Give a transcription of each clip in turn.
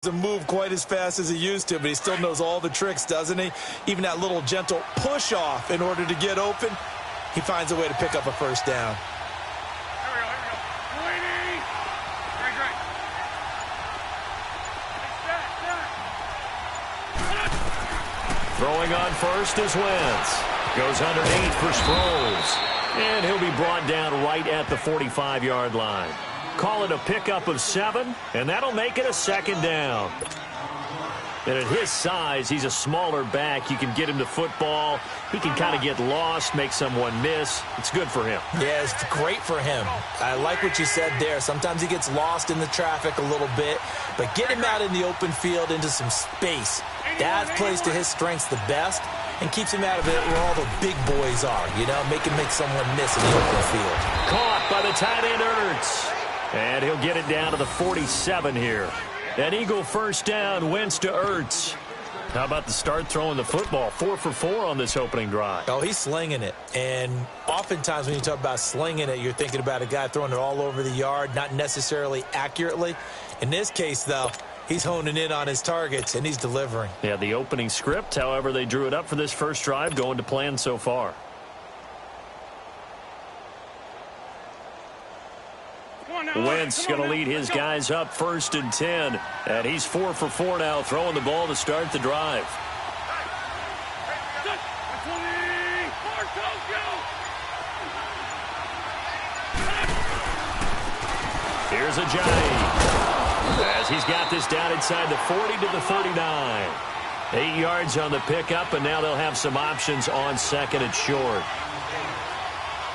Doesn't move quite as fast as he used to, but he still knows all the tricks, doesn't he? Even that little gentle push off in order to get open, he finds a way to pick up a first down. Here we go. Great. Throwing on first is Wentz. Goes underneath for Sproles. And he'll be brought down right at the 45-yard line. Call it a pickup of 7, and that'll make it a second down. And at his size, he's a smaller back. You can get him to football. He can kind of get lost, make someone miss. It's good for him. Yeah, it's great for him. I like what you said there. Sometimes he gets lost in the traffic a little bit, but get him out in the open field into some space. That plays to his strengths the best and keeps him out of it where all the big boys are, you know, make someone miss in the open field. Caught by the tight end, Ertz. And he'll get it down to the 47 here. An Eagle first down, Wentz to Ertz. How about the start throwing the football? 4 for 4 on this opening drive. Oh, he's slinging it. And oftentimes when you talk about slinging it, you're thinking about a guy throwing it all over the yard, not necessarily accurately. In this case, though, he's honing in on his targets, and he's delivering. Yeah, the opening script, however they drew it up for this first drive, going to plan so far. Wentz going to lead his guys up 1st and 10. And he's 4 for 4 now, throwing the ball to start the drive. Here's Ajayi. As he's got this down inside the 40 to the 39. 8 yards on the pickup, and now they'll have some options on 2nd and short.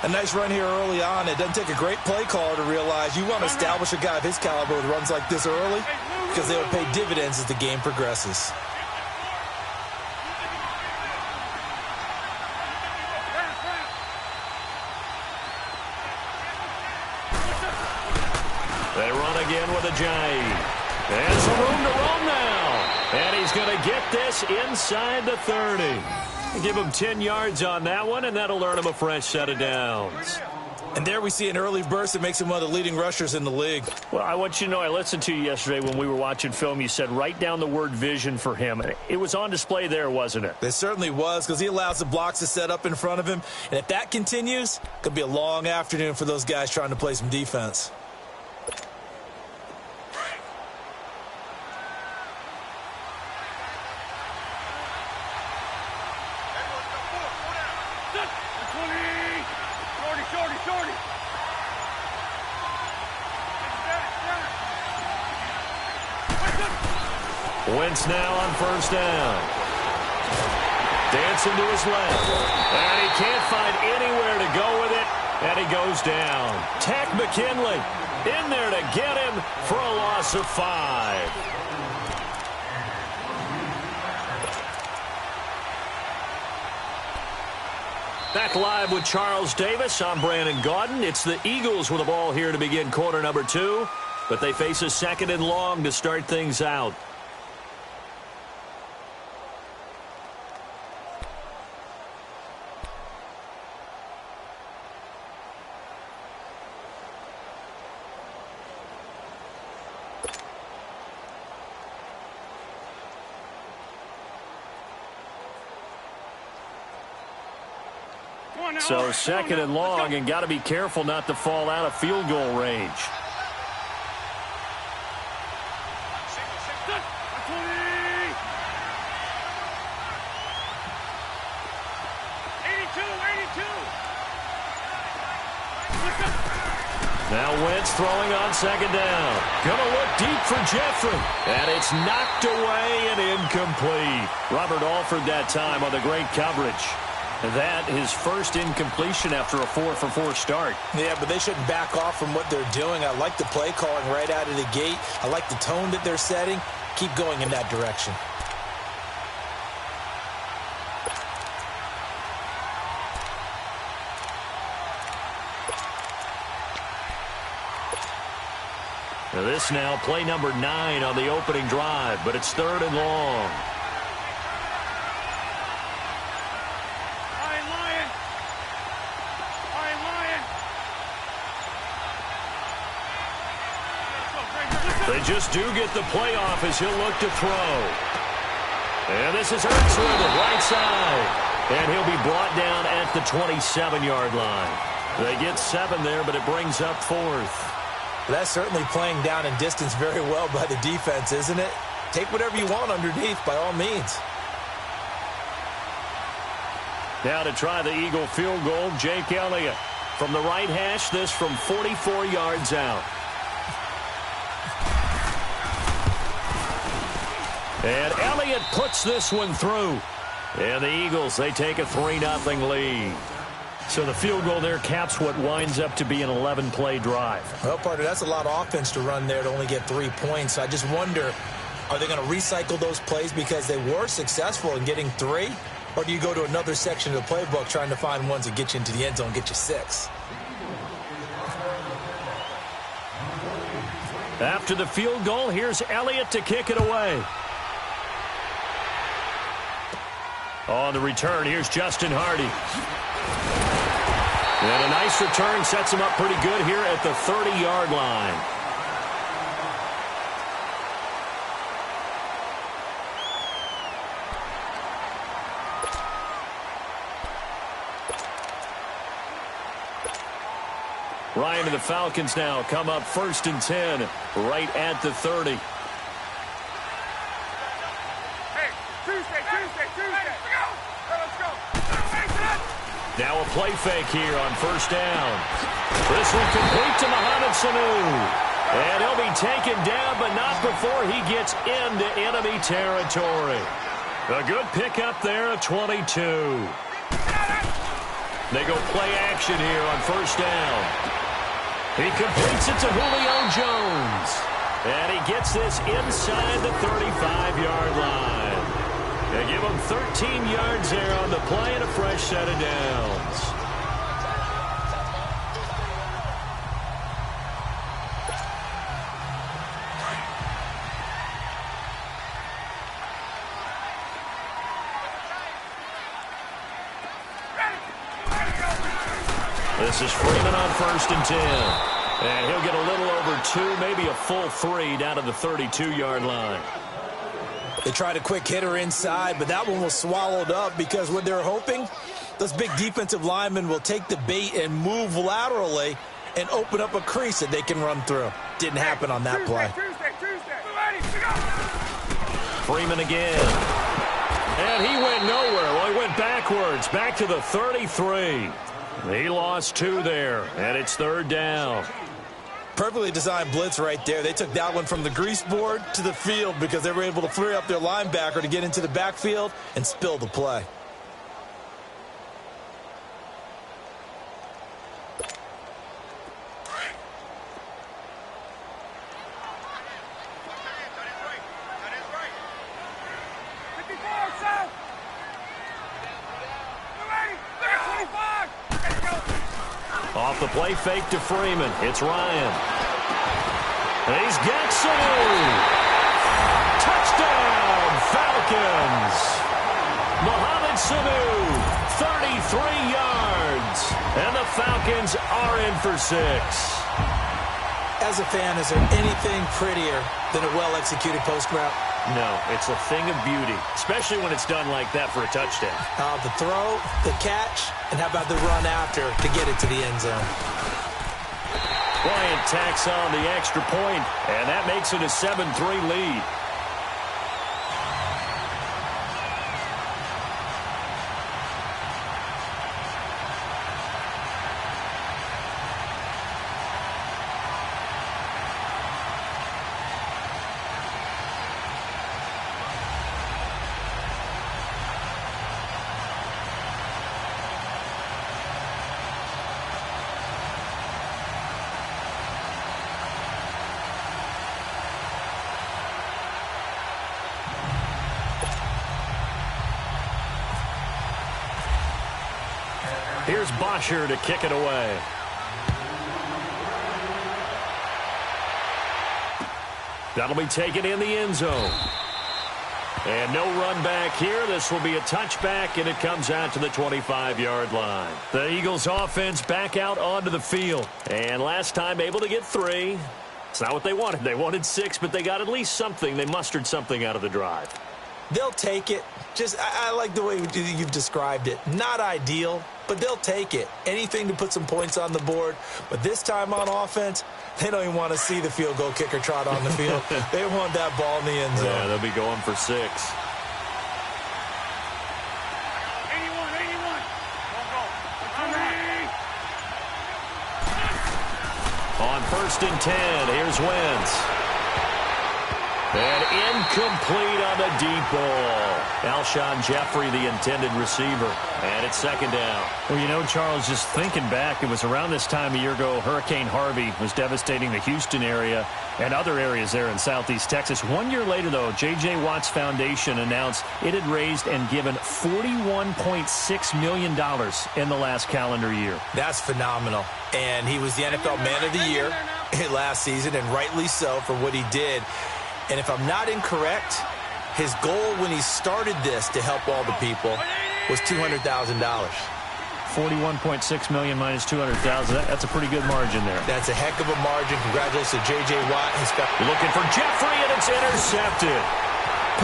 A nice run here early on. It doesn't take a great play caller to realize you want to establish a guy of his caliber with runs like this early because they will pay dividends as the game progresses. They run again with Ajayi. And some room to roam now. And he's going to get this inside the 30. Give him 10 yards on that one, and that'll earn him a fresh set of downs. And there we see an early burst that makes him one of the leading rushers in the league. Well, I want you to know, I listened to you yesterday when we were watching film. You said write down the word vision for him. It was on display there, wasn't it? It certainly was, because he allows the blocks to set up in front of him. And if that continues, it could be a long afternoon for those guys trying to play some defense. Wentz now on 1st down. Dancing to his left. And he can't find anywhere to go with it. And he goes down. Tack McKinley in there to get him for a loss of 5. Back live with Charles Davis. I'm Brandon Gaudin. It's the Eagles with the ball here to begin quarter number 2. But they face a 2nd and long to start things out. So 2nd and long, and got to be careful not to fall out of field goal range. Now Wentz throwing on 2nd down. Going to look deep for Jeffrey. And it's knocked away and incomplete. Robert Alford that time on the great coverage. That is first incompletion after a 4 for 4 start. Yeah, but they shouldn't back off from what they're doing. I like the play calling right out of the gate. I like the tone that they're setting. Keep going in that direction. Now this now play number 9 on the opening drive, but it's 3rd and long. just do get the playoff as he'll look to throw. And this is Hurts with it, right side. And he'll be brought down at the 27-yard line. They get 7 there, but it brings up 4th. That's certainly playing down in distance very well by the defense, isn't it? Take whatever you want underneath, by all means. Now to try the Eagle field goal, Jake Elliott. From the right hash, this from 44 yards out. And Elliott puts this one through. And the Eagles, they take a 3-0 lead. So the field goal there caps what winds up to be an 11-play drive. Well, partner, that's a lot of offense to run there to only get 3 points. I just wonder, are they going to recycle those plays because they were successful in getting 3? Or do you go to another section of the playbook trying to find ones that get you into the end zone, get you 6? After the field goal, here's Elliott to kick it away. On the return, here's Justin Hardy. And a nice return sets him up pretty good here at the 30-yard line. Ryan and the Falcons now come up 1st and 10, right at the 30. Hey, Tuesday. Let's go. Now a play fake here on 1st down. This one complete to Mohamed Sanu. And he'll be taken down, but not before he gets into enemy territory. A good pickup there at 22. They go play action here on 1st down. He completes it to Julio Jones. And he gets this inside the 35-yard line. They give him 13 yards there on the play and a fresh set of downs. This is Freeman on 1st and 10. And he'll get a little over 2, maybe a full 3 down to the 32-yard line. They tried a quick hitter inside, but that one was swallowed up because what they're hoping, those big defensive linemen will take the bait and move laterally and open up a crease that they can run through. Didn't happen on that play. Freeman again. And he went nowhere. Well, he went backwards, back to the 33. He lost 2 there, and it's 3rd down. Perfectly designed blitz right there. They took that one from the grease board to the field because they were able to free up their linebacker to get into the backfield and spill the play. Off the play fake to Freeman. It's Ryan. He's got Sanu. Touchdown, Falcons. Mohamed Sanu, 33 yards. And the Falcons are in for 6. As a fan, is there anything prettier than a well-executed post route? No, it's a thing of beauty, especially when it's done like that for a touchdown. The throw, the catch, and how about the run after to get it to the end zone? Bryant tacks on the extra point, and that makes it a 7-3 lead. Here's Bosher to kick it away. That'll be taken in the end zone. And no run back here. This will be a touchback, and it comes out to the 25-yard line. The Eagles offense back out onto the field. And last time able to get 3. It's not what they wanted. They wanted 6, but they got at least something. They mustered something out of the drive. They'll take it. I like the way you've described it. Not ideal, but they'll take it. Anything to put some points on the board. But this time on offense, they don't even want to see the field goal kicker trot on the field. They want that ball in the end zone. Yeah, they'll be going for 6. 81. On 1st and 10, here's Wentz. And incomplete on the deep ball. Alshon Jeffrey, the intended receiver. And it's 2nd down. Well, you know, Charles, just thinking back, it was around this time a year ago, Hurricane Harvey was devastating the Houston area and other areas there in southeast Texas. 1 year later, though, J.J. Watt's Foundation announced it had raised and given $41.6 million in the last calendar year. That's phenomenal. And he was the NFL Man of the Year last season, and rightly so for what he did. And if I'm not incorrect, his goal when he started this to help all the people was $200,000. 41.6 million minus 200,000. That's a pretty good margin there. That's a heck of a margin. Congratulations to J.J. Watt. Looking for Jeffrey, and it's intercepted.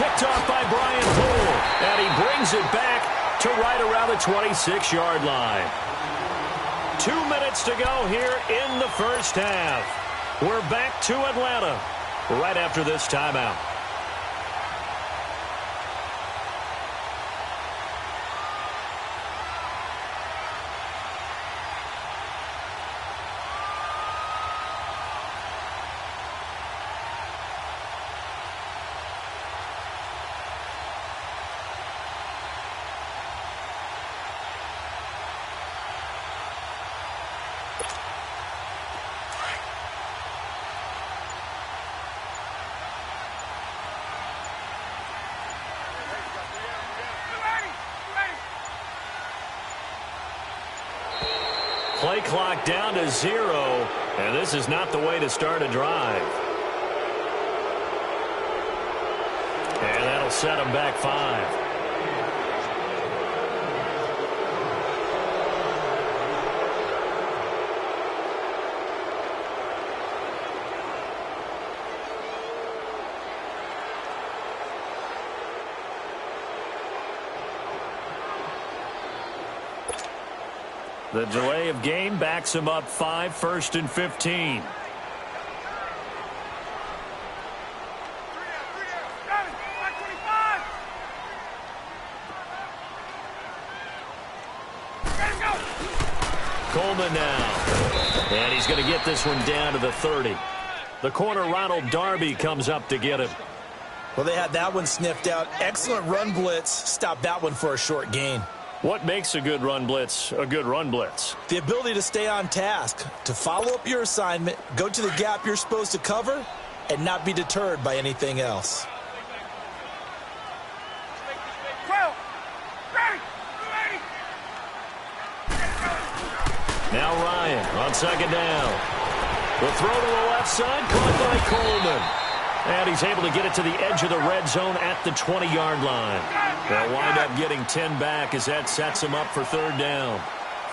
Picked off by Brian Poole. And he brings it back to right around the 26-yard line. 2 minutes to go here in the first half. We're back to Atlanta right after this timeout. Play clock down to 0, and this is not the way to start a drive. And that'll set them back 5. The delay of game backs him up 5, 1st and 15. Coleman now. And he's going to get this one down to the 30. The corner, Ronald Darby, comes up to get him. Well, they had that one sniffed out. Excellent run blitz. Stopped that one for a short gain. What makes a good run blitz a good run blitz? The ability to stay on task, to follow up your assignment, go to the gap you're supposed to cover, and not be deterred by anything else. 12. Ready. Now Ryan on 2nd down. The throw to the left side, caught by Coleman. And he's able to get it to the edge of the red zone at the 20-yard line. They'll wind up getting 10 back as that sets him up for 3rd down.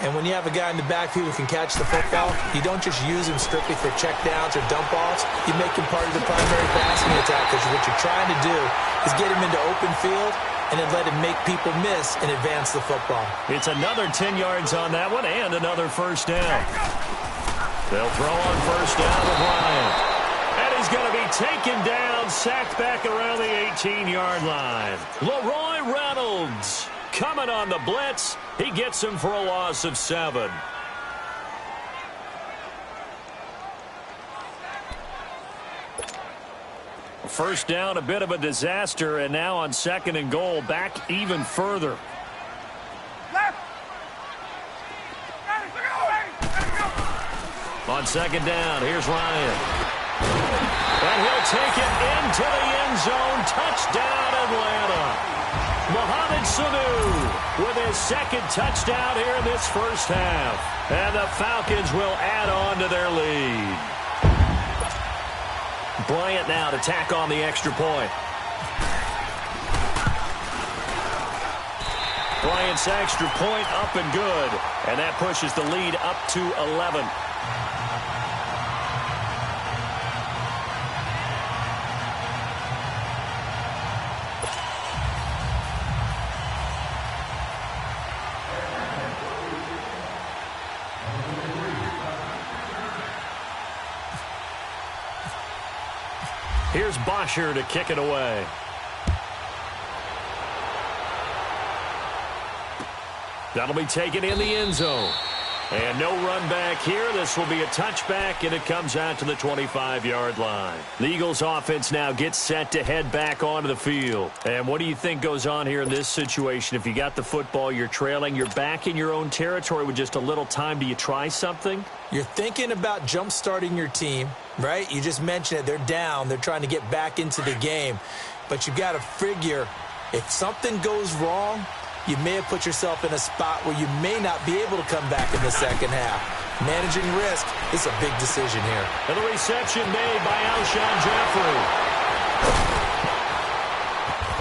And when you have a guy in the backfield who can catch the football, you don't just use him strictly for check downs or dump offs. You make him part of the primary passing attack, because what you're trying to do is get him into open field and then let him make people miss and advance the football. It's another 10 yards on that one and another 1st down. They'll throw on 1st down with Ryan. And he's going to be taken down, sacked back around the 18-yard line. Leroy Reynolds coming on the blitz. He gets him for a loss of 7. First down, a bit of a disaster, and now on 2nd and goal, back even further. On 2nd down, here's Ryan. And he'll take it into the end zone. Touchdown, Atlanta. Mohamed Sanu with his 2nd touchdown here in this first half. And the Falcons will add on to their lead. Bryant now to tack on the extra point. Bryant's extra point up and good. And that pushes the lead up to 11. Here's Bosher to kick it away. That'll be taken in the end zone. And no run back here. This will be a touchback, and it comes out to the 25-yard line. The Eagles offense now gets set to head back onto the field. And what do you think goes on here in this situation? If you got the football, you're trailing, you're back in your own territory with just a little time. Do you try something? You're thinking about jump-starting your team, right? You just mentioned it. They're down. They're trying to get back into the game. But you've got to figure if something goes wrong, you may have put yourself in a spot where you may not be able to come back in the second half. Managing risk is a big decision here. And the reception made by Alshon Jeffrey.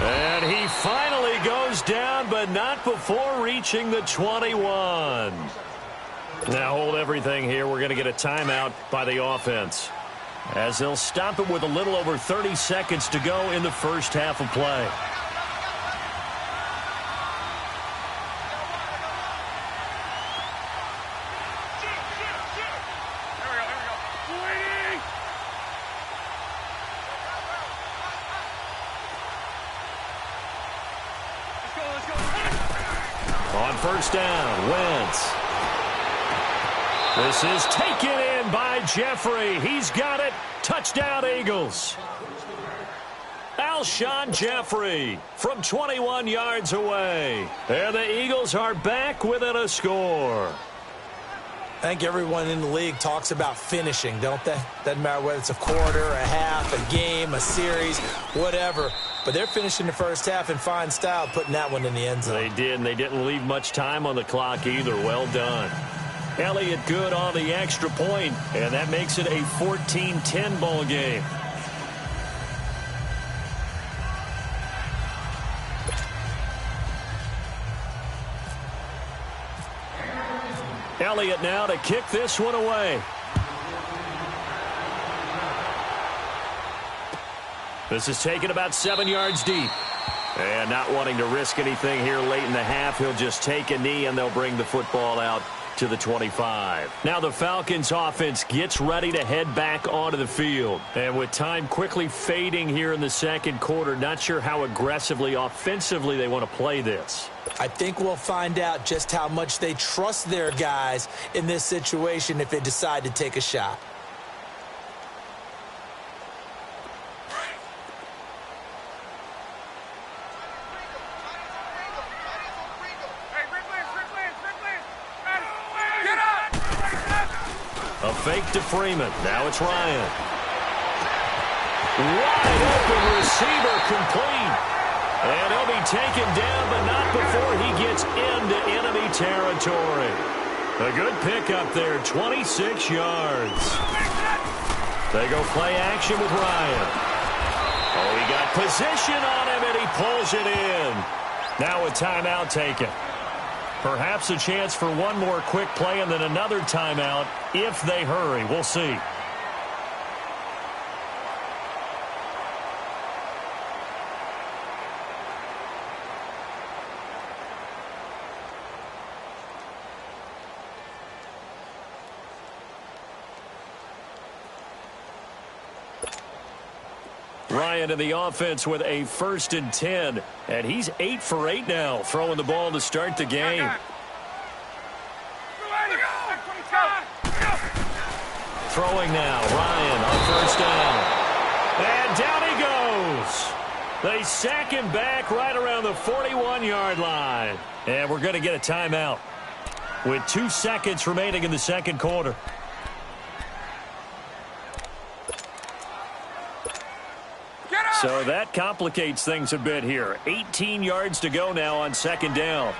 And he finally goes down, but not before reaching the 21. Now hold everything here. We're going to get a timeout by the offense, as they'll stop it with a little over 30 seconds to go in the first half of play. On first down, Wentz. This is taken in by Jeffrey. He's got it. Touchdown, Eagles. Alshon Jeffrey from 21 yards away. And the Eagles are back within a score. I think everyone in the league talks about finishing, don't they? Doesn't matter whether it's a quarter, a half, a game, a series, whatever. But they're finishing the first half in fine style, putting that one in the end zone. They did, and they didn't leave much time on the clock either. Well done. Elliott good on the extra point, and that makes it a 14-10 ball game. Elliott now to kick this one away. This is taken about 7 yards deep. And not wanting to risk anything here late in the half, he'll just take a knee, and they'll bring the football out to the 25. Now the Falcons offense gets ready to head back onto the field. And with time quickly fading here in the second quarter, not sure how aggressively, offensively they want to play this. I think we'll find out just how much they trust their guys in this situation if they decide to take a shot. A fake to Freeman. Now it's Ryan. Wide open receiver complete. And he'll be taken down, but not before he gets into enemy territory. A good pickup there, 26 yards. They go play action with Ryan. Oh, he got position on him, and he pulls it in. Now a timeout taken. Perhaps a chance for one more quick play and then another timeout if they hurry. We'll see. Ryan in the offense with a 1st and 10. And he's 8 for 8 now, throwing the ball to start the game. Throwing now, Ryan on first down. And down he goes. They sack him back right around the 41-yard line. And we're going to get a timeout with 2 seconds remaining in the second quarter. So that complicates things a bit here. 18 yards to go now on second down.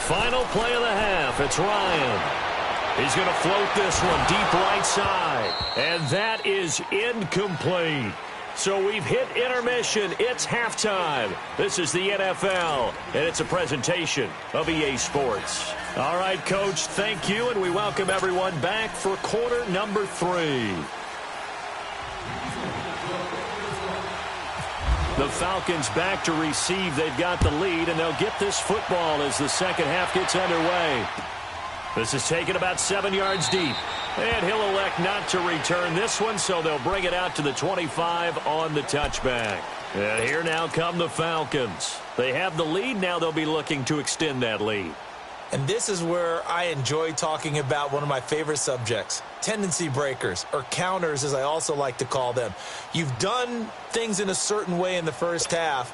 Final play of the half. It's Ryan. He's going to float this one deep right side. And that is incomplete. So we've hit intermission. It's halftime. This is the NFL, and it's a presentation of EA Sports. All right, Coach, thank you, and we welcome everyone back for quarter number 3. The Falcons back to receive. They've got the lead, and they'll get this football as the second half gets underway. This is taken about 7 yards deep. And he'll elect not to return this one, so they'll bring it out to the 25 on the touchback. And here now come the Falcons. They have the lead. Now they'll be looking to extend that lead. And this is where I enjoy talking about one of my favorite subjects, tendency breakers, or counters as I also like to call them. You've done things in a certain way in the first half,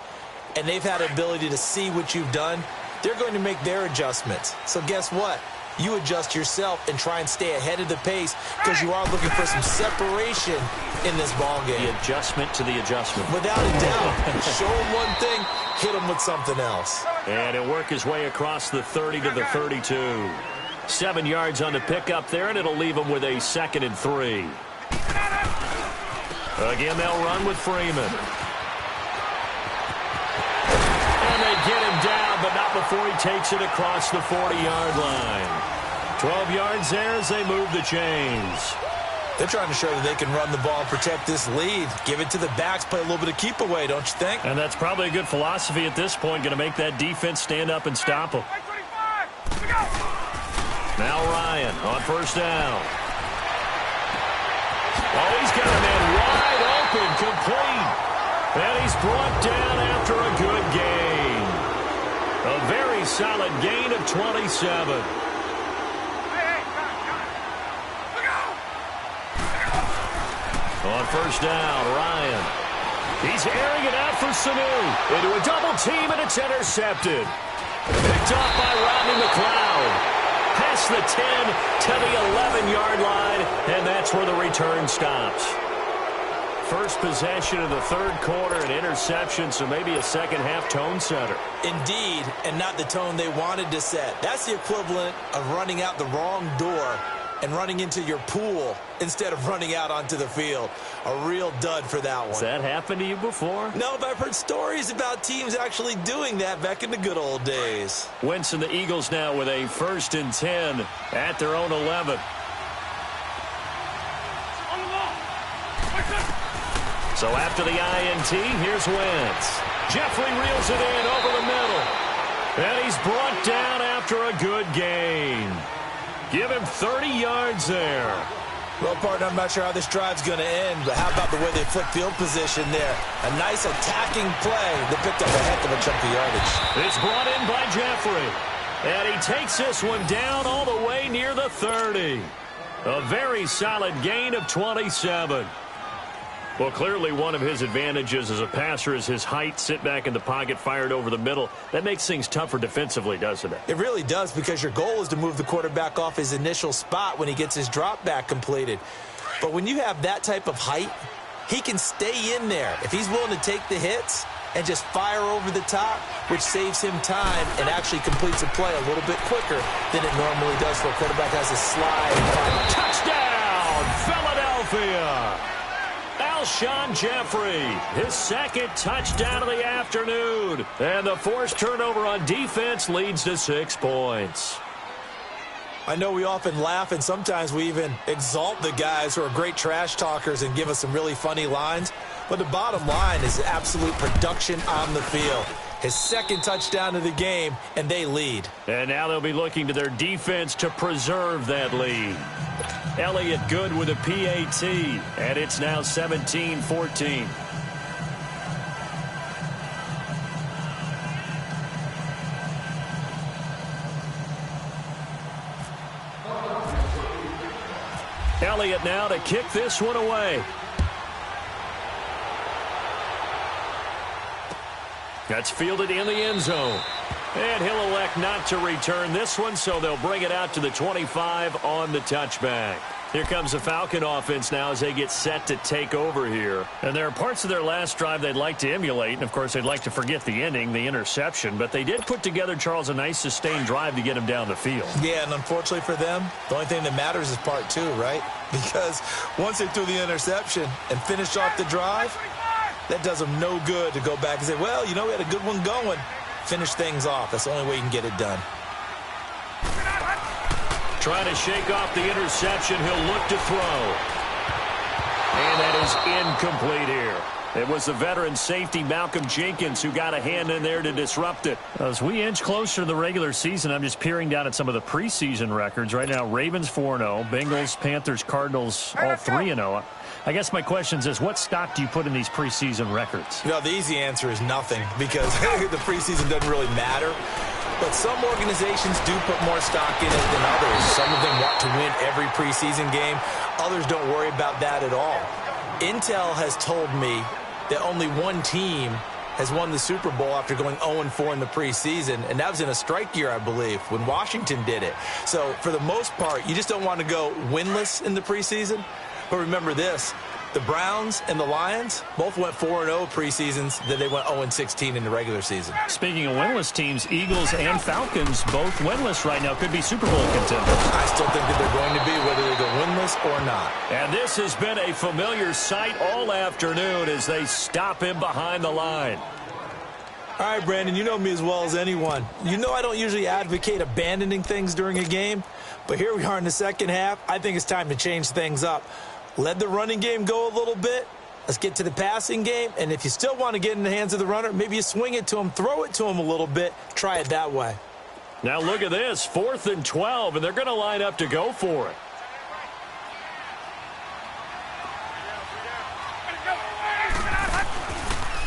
and they've had an ability to see what you've done. They're going to make their adjustments. So guess what? You adjust yourself and try and stay ahead of the pace because you are looking for some separation in this ballgame. The adjustment to the adjustment. Without a doubt. Show them one thing, hit them with something else. And he'll work his way across the 30 to the 32. 7 yards on the pickup there, and it'll leave him with a 2nd and 3. Again, they'll run with Freeman. And they get him down, but not before he takes it across the 40-yard line. 12 yards there as they move the chains. They're trying to show that they can run the ball and protect this lead. Give it to the backs, play a little bit of keep away, don't you think? And that's probably a good philosophy at this point, going to make that defense stand up and stop them. Now Ryan on first down. Oh, he's got a man wide open, complete. And he's brought down after a good gain. A very solid gain of 27. On first down, Ryan. He's airing it out for Sanu. Into a double team, and it's intercepted. Picked off by Rodney McLeod. Past the 10 to the 11-yard line, and that's where the return stops. First possession of the third quarter, an interception, so maybe a second-half tone setter. Indeed, and not the tone they wanted to set. That's the equivalent of running out the wrong door and running into your pool instead of running out onto the field. A real dud for that one. Has that happened to you before? No, but I've heard stories about teams actually doing that back in the good old days. Wentz and the Eagles now with a 1st and 10 at their own 11. So after the INT, here's Wentz. Jeffrey reels it in over the middle. And he's brought down after a good gain. Give him 30 yards there. Well, partner, I'm not sure how this drive's going to end, but how about the way they flip field position there? A nice attacking play that picked up a heck of a chunk of yardage. It's brought in by Jeffrey. And he takes this one down all the way near the 30. A very solid gain of 27. Well, clearly one of his advantages as a passer is his height, sit back in the pocket, fired over the middle. That makes things tougher defensively, doesn't it? It really does, because your goal is to move the quarterback off his initial spot when he gets his drop back completed. But when you have that type of height, he can stay in there. If he's willing to take the hits and just fire over the top, which saves him time and actually completes a play a little bit quicker than it normally does for a quarterback has a slide. Touchdown, Philadelphia! Alshon Jeffrey, his 2nd touchdown of the afternoon. And the forced turnover on defense leads to 6 points. I know we often laugh, and sometimes we even exalt the guys who are great trash talkers and give us some really funny lines. But the bottom line is absolute production on the field. His 2nd touchdown of the game, and they lead. And now they'll be looking to their defense to preserve that lead. Elliott good with a PAT, and it's now 17-14. Elliott now to kick this one away. That's fielded in the end zone. And he'll elect not to return this one, so they'll bring it out to the 25 on the touchback. Here comes the Falcon offense now as they get set to take over here. And there are parts of their last drive they'd like to emulate, and of course they'd like to forget the ending, the interception, but they did put together, Charles, a nice sustained drive to get him down the field. Yeah, and unfortunately for them, the only thing that matters is part 2, right? Because once they threw the interception and finished off the drive, that does them no good to go back and say, well, you know, we had a good one going. Finish things off. That's the only way you can get it done. Trying to shake off the interception. He'll look to throw. And that is incomplete here. It was the veteran safety Malcolm Jenkins who got a hand in there to disrupt it. As we inch closer to the regular season, I'm just peering down at some of the preseason records. Right now, Ravens 4-0, Bengals, Panthers, Cardinals all 3-0. I guess my question is, what stock do you put in these preseason records? You know, the easy answer is nothing because the preseason doesn't really matter. But some organizations do put more stock in it than others. Some of them want to win every preseason game. Others don't worry about that at all. Intel has told me that only one team has won the Super Bowl after going 0-4 in the preseason, and that was in a strike year, I believe, when Washington did it. So for the most part, you just don't want to go winless in the preseason. But remember this, the Browns and the Lions both went 4-0 preseasons, then they went 0-16 in the regular season. Speaking of winless teams, Eagles and Falcons both winless right now, could be Super Bowl contenders. I still think that they're going to be, whether they go winless or not. And this has been a familiar sight all afternoon as they stop him behind the line. All right, Brandon, you know me as well as anyone. You know I don't usually advocate abandoning things during a game, but here we are in the second half. I think it's time to change things up. Let the running game go a little bit. Let's get to the passing game. And if you still want to get in the hands of the runner, maybe you swing it to him, throw it to him a little bit. Try it that way. Now look at this, 4th and 12, and they're going to line up to go for it.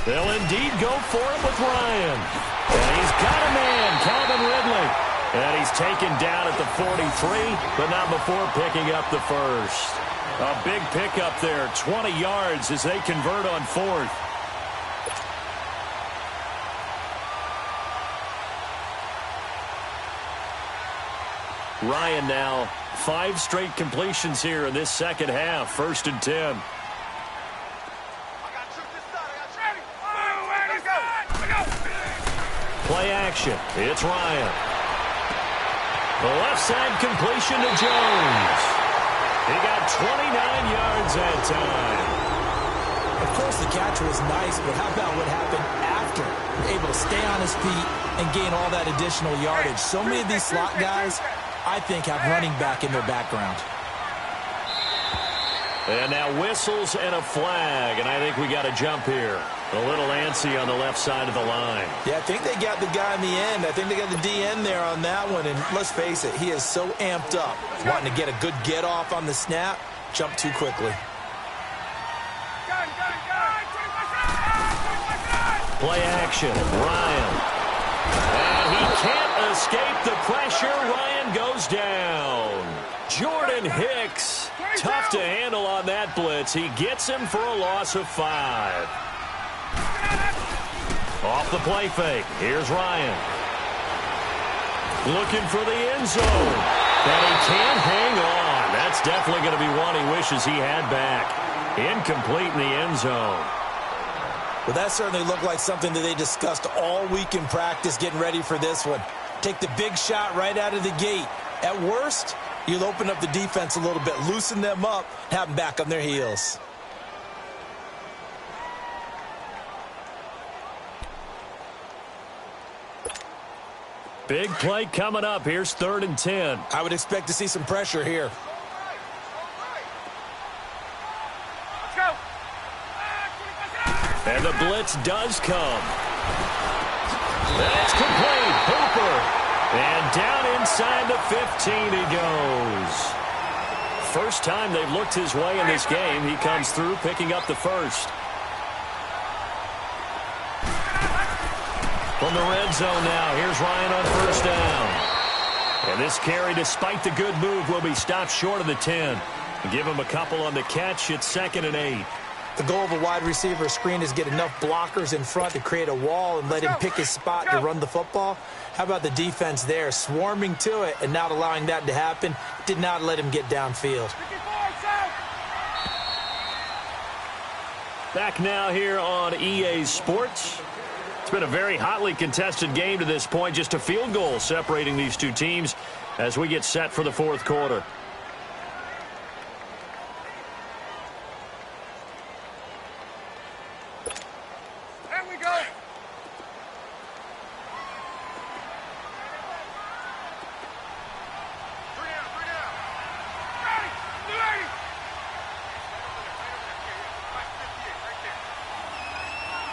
They'll indeed go for it with Ryan. And he's got a man, Calvin Ridley. And he's taken down at the 43, but not before picking up the first. A big pickup there, 20 yards as they convert on 4th. Ryan now, 5 straight completions here in this second half, 1st and 10. Play action, it's Ryan. The left side completion to Jones. He got 29 yards that time. Of course, the catch was nice, but how about what happened after? Able to stay on his feet and gain all that additional yardage. So many of these slot guys, I think, have running back in their background. And now whistles and a flag, and I think we got a jump here. A little antsy on the left side of the line. Yeah, I think they got the guy in the end. I think they got the DN there on that one. And let's face it, he is so amped up, wanting to get a good get off on the snap, jump too quickly. Play action, Ryan. And he can't escape the pressure. Ryan goes down. Jordan Hicks, tough to handle on that blitz. He gets him for a loss of 5. Off the play fake. Here's Ryan. Looking for the end zone. And he can't hang on. That's definitely going to be one he wishes he had back. Incomplete in the end zone. Well, that certainly looked like something that they discussed all week in practice getting ready for this one. Take the big shot right out of the gate. At worst, you'll open up the defense a little bit, loosen them up, have them back on their heels. Big play coming up. Here's 3rd and 10. I would expect to see some pressure here. Let's go. And the blitz does come. That's complete. Hooper. And down inside the 15 he goes. First time they've looked his way in this game. He comes through picking up the first. From the red zone now, here's Ryan on 1st down. And this carry, despite the good move, will be stopped short of the 10. Give him a couple on the catch. It's 2nd and 8. The goal of a wide receiver screen is get enough blockers in front to create a wall and let him pick his spot to run the football. How about the defense there, swarming to it and not allowing that to happen? Did not let him get downfield. Back now here on EA Sports. It's been a very hotly contested game to this point. Just a field goal separating these two teams as we get set for the 4th quarter. There we go.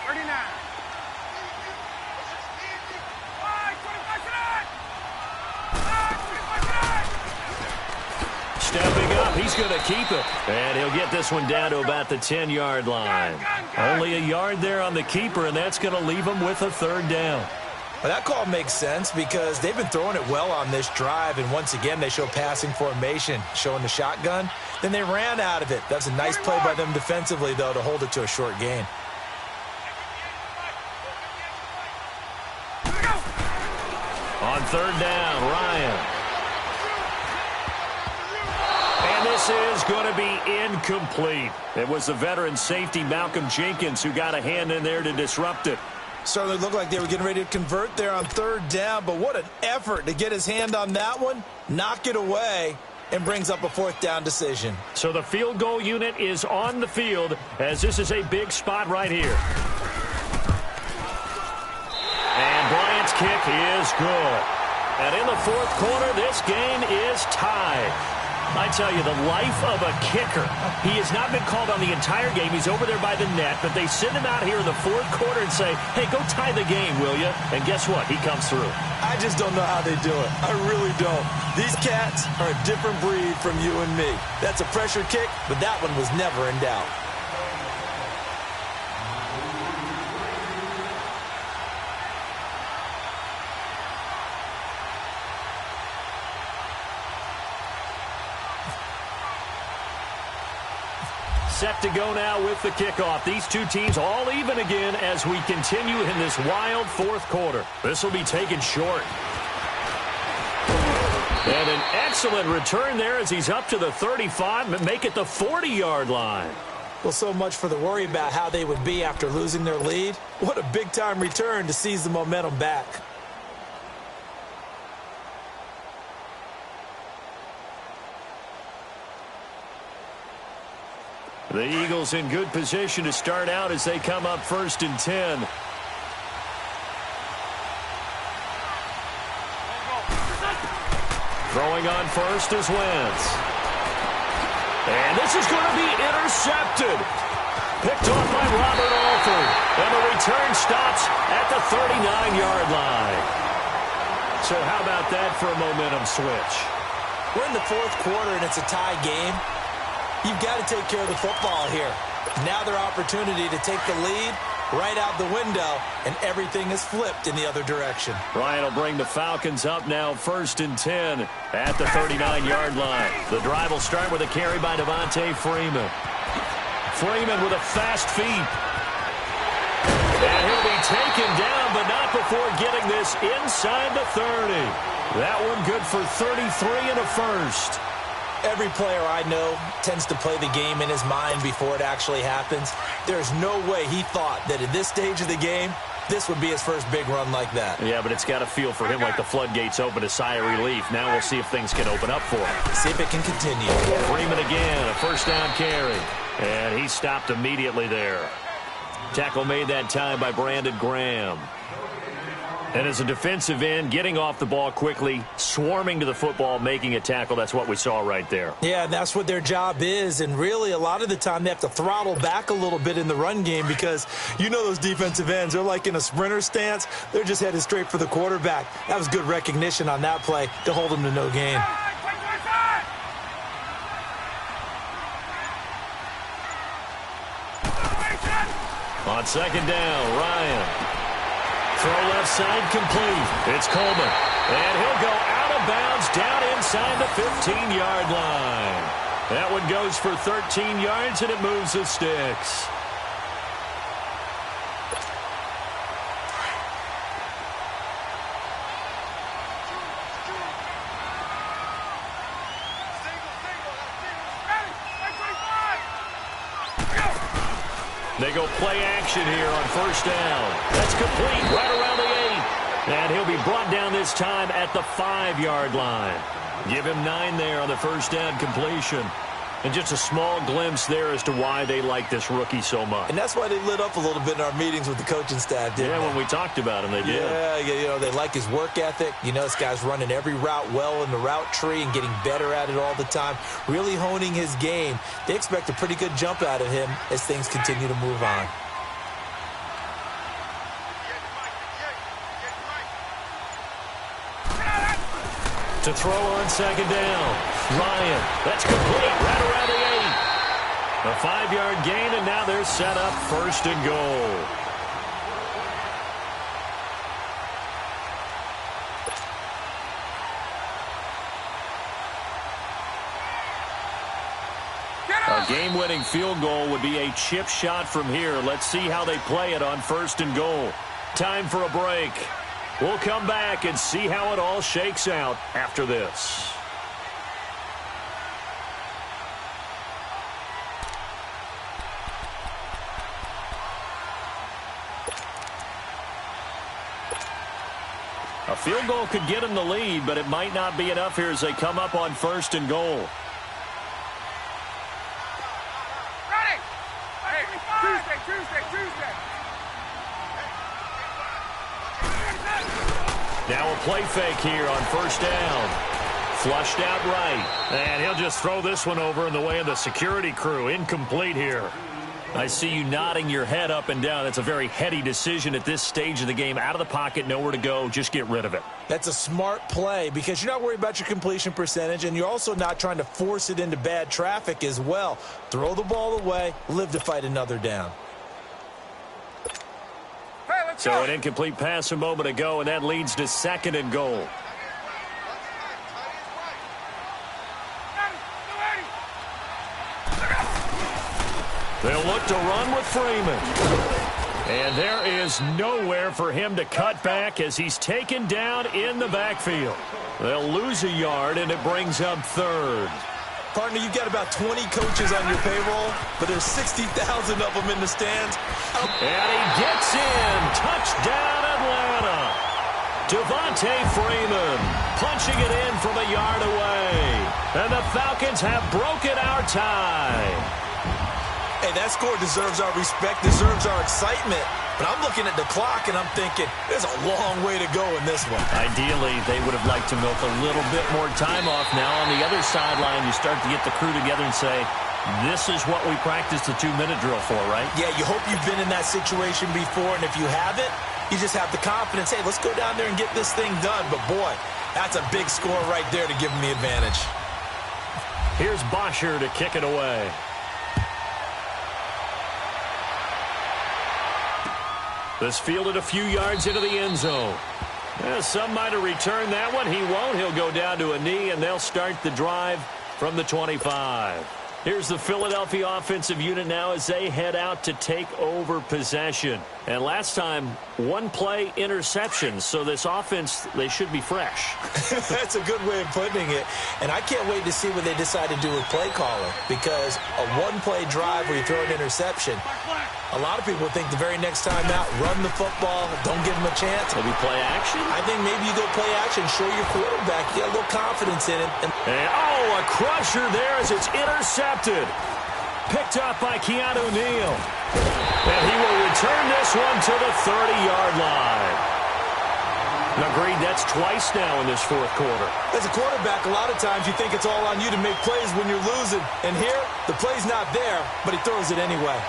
39. Stepping up, he's going to keep it. And he'll get this one down to about the 10-yard line. Only a yard there on the keeper, and that's going to leave him with a third down. Well, that call makes sense because they've been throwing it well on this drive, and once again they show passing formation, showing the shotgun. Then they ran out of it. That's a nice play by them defensively, though, to hold it to a short gain. On third down, Ryan. And this is going to be incomplete. It was the veteran safety Malcolm Jenkins who got a hand in there to disrupt it. Certainly looked like they were getting ready to convert there on third down, but what an effort to get his hand on that one, knock it away, and brings up a fourth down decision. So the field goal unit is on the field as this is a big spot right here. And Bryant's kick is good. And in the fourth quarter, this game is tied. I tell you, the life of a kicker. He has not been called on the entire game. He's over there by the net, but they send him out here in the fourth quarter and say, hey, go tie the game, will you? And guess what? He comes through. I just don't know how they do it. I really don't. These cats are a different breed from you and me. That's a pressure kick, but that one was never in doubt. Set to go now with the kickoff. These two teams all even again as we continue in this wild fourth quarter. This will be taken short. And an excellent return there as he's up to the 35 and make it the 40-yard line. Well, so much for the worry about how they would be after losing their lead. What a big-time return to seize the momentum back. The Eagles in good position to start out as they come up 1st and 10. Throwing on first is Wentz. And this is going to be intercepted. Picked off by Robert Alford. And the return stops at the 39-yard line. So how about that for a momentum switch? We're in the fourth quarter and it's a tie game. You've got to take care of the football here. Now their opportunity to take the lead right out the window, and everything is flipped in the other direction. Ryan will bring the Falcons up now 1st and 10 at the 39-yard line. The drive will start with a carry by Devontae Freeman. Freeman with a fast feet. And he'll be taken down, but not before getting this inside the 30. That one good for 33 and a first. Every player I know tends to play the game in his mind before it actually happens. There's no way he thought that at this stage of the game, this would be his first big run like that. Yeah, but it's got to feel for him like the floodgates open, a sigh of relief. Now we'll see if things can open up for him. See if it can continue. Freeman again, a first down carry. And he stopped immediately there. Tackle made that time by Brandon Graham. And as a defensive end, getting off the ball quickly, swarming to the football, making a tackle, that's what we saw right there. Yeah, that's what their job is, and really a lot of the time they have to throttle back a little bit in the run game because you know those defensive ends, they're like in a sprinter stance. They're just headed straight for the quarterback. That was good recognition on that play to hold them to no gain. On second down, Ryan. Throw left side complete. It's Coleman. And he'll go out of bounds down inside the 15-yard line. That one goes for 13 yards, and it moves the sticks. They go play action here on first down. That's complete right around the 8. And he'll be brought down this time at the 5-yard line. Give him 9 there on the first down completion. And just a small glimpse there as to why they like this rookie so much. And that's why they lit up a little bit in our meetings with the coaching staff, didn't they? Yeah, when we talked about him, they did. Yeah, you know, they like his work ethic. You know, this guy's running every route well in the route tree and getting better at it all the time, really honing his game. They expect a pretty good jump out of him as things continue to move on. To throw on second down. Ryan, that's complete right around the 8. A 5-yard gain, and now they're set up first and goal. A game-winning field goal would be a chip shot from here. Let's see how they play it on first and goal. Time for a break. We'll come back and see how it all shakes out after this. A field goal could get them the lead, but it might not be enough here as they come up on first and goal. Ready! Hey, Tuesday. Now a play fake here on first down. Flushed out right. And he'll just throw this one over in the way of the security crew. Incomplete here. I see you nodding your head up and down. That's a very heady decision at this stage of the game. Out of the pocket, nowhere to go. Just get rid of it. That's a smart play because you're not worried about your completion percentage, and you're also not trying to force it into bad traffic as well. Throw the ball away, live to fight another down. Hey, let's So go. an incomplete pass a moment ago, and that leads to second and goal. They'll look to run with Freeman. And there is nowhere for him to cut back as he's taken down in the backfield. They'll lose a yard, and it brings up third. Partner, you've got about 20 coaches on your payroll, but there's 60,000 of them in the stands. And he gets in. Touchdown, Atlanta. Devontae Freeman punching it in from a yard away. And the Falcons have broken our tie. Hey, that score deserves our respect, deserves our excitement. But I'm looking at the clock, and I'm thinking there's a long way to go in this one. Ideally, they would have liked to milk a little bit more time off. Now on the other sideline, you start to get the crew together and say, this is what we practiced the 2-minute drill for, right? Yeah, you hope you've been in that situation before, and if you haven't, you just have the confidence, hey, let's go down there and get this thing done. But, boy, that's a big score right there to give them the advantage. Here's Bosher to kick it away. This fielded a few yards into the end zone. Some might have returned that one. He won't. He'll go down to a knee, and they'll start the drive from the 25. Here's the Philadelphia offensive unit now as they head out to take over possession. And last time, one play interception. So this offense, they should be fresh. That's a good way of putting it. And I can't wait to see what they decide to do with play calling, because a one-play drive where you throw an interception, a lot of people think the very next time out, run the football, don't give them a chance. Maybe play action? I think maybe you go play action, show your quarterback you got a little confidence in it. And a crusher there as it's intercepted. Picked up by Keanu Neal. And he will return this one to the 30-yard line. Agreed, that's twice now in this fourth quarter. As a quarterback, a lot of times you think it's all on you to make plays when you're losing. And here, the play's not there, but he throws it anyway.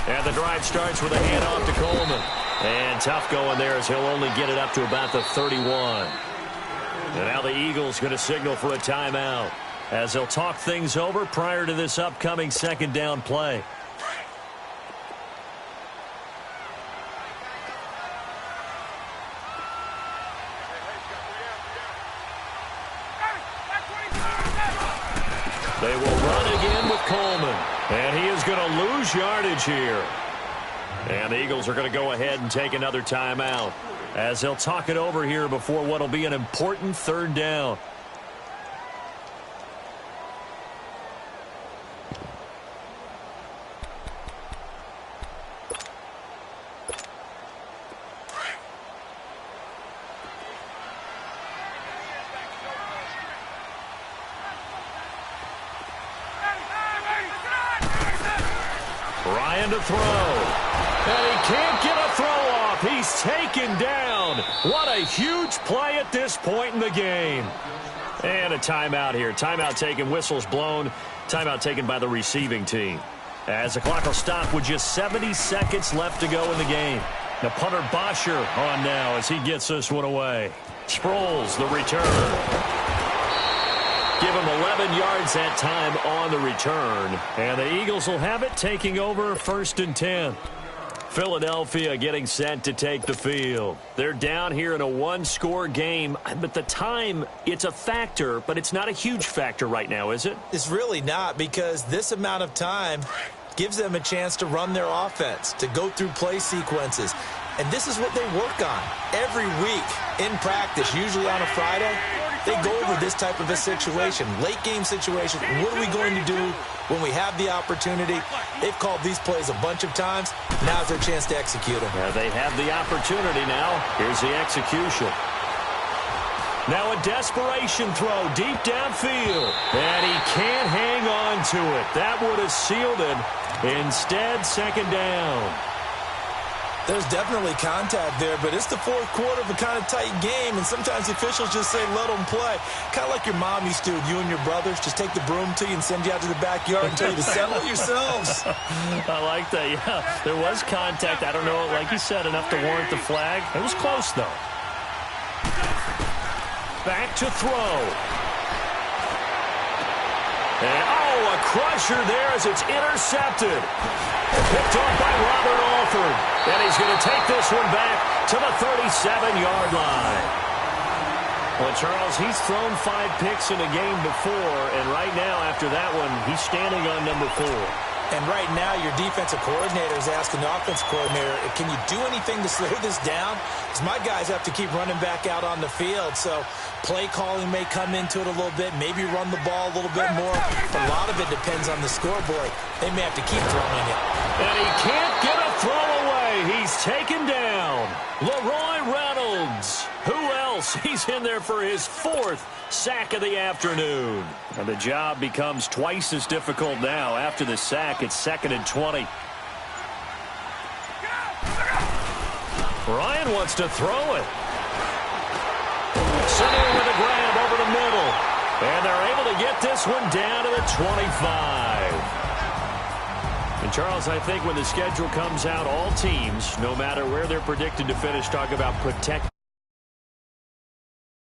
And the drive starts with a handoff to Coleman. And tough going there as he'll only get it up to about the 31. And now the Eagles going to signal for a timeout as they'll talk things over prior to this upcoming second down play. They will run again with Coleman. And he is going to lose yardage here. And the Eagles are going to go ahead and take another timeout as they'll talk it over here before what will be an important third down. Ryan to throw. And he can't get a throw off. He's taken down. What a huge play at this point in the game. And a timeout here. Timeout taken, whistles blown. Timeout taken by the receiving team. As the clock will stop with just 70 seconds left to go in the game. The punter Bosher on now as he gets this one away. Sproles, the return. Give him 11 yards that time on the return. And the Eagles will have it, taking over 1st and 10. Philadelphia getting set to take the field. They're down here in a one-score game, but the time, it's a factor, but it's not a huge factor right now, is it? It's really not, because this amount of time gives them a chance to run their offense, to go through play sequences. And this is what they work on every week in practice, usually on a Friday. They go over this type of a situation, late game situation. What are we going to do when we have the opportunity? They've called these plays a bunch of times. Now's their chance to execute them. Yeah, they have the opportunity now. Here's the execution. Now a desperation throw deep downfield. And he can't hang on to it. That would have sealed it. Instead, 2nd down. There's definitely contact there, but it's the 4th quarter of a kind of tight game, and sometimes officials just say, let them play. Kind of like your mom used to with you and your brothers. Just take the broom to you and send you out to the backyard and tell you to settle yourselves. I like that, yeah. There was contact. I don't know, like you said, enough to warrant the flag. It was close, though. Back to throw. And, oh, a crusher there as it's intercepted. Picked off by Robert Alford. And he's going to take this one back to the 37-yard line. Well, Charles, he's thrown 5 picks in a game before, and right now, after that one, he's standing on number 4. And right now, your defensive coordinator is asking the offensive coordinator, can you do anything to slow this down? Because my guys have to keep running back out on the field. So play calling may come into it a little bit, maybe run the ball a little bit more. But a lot of it depends on the scoreboard. They may have to keep throwing it. And he can't get a throw away. He's taken down. Leroy Reynolds. Who else? He's in there for his 4th sack of the afternoon. And the job becomes twice as difficult now. After the sack, it's 2nd and 20. Ryan wants to throw it. Sitting with a grab over the middle. And they're able to get this one down to the 25. And, Charles, I think when the schedule comes out, all teams, no matter where they're predicted to finish, talk about protect.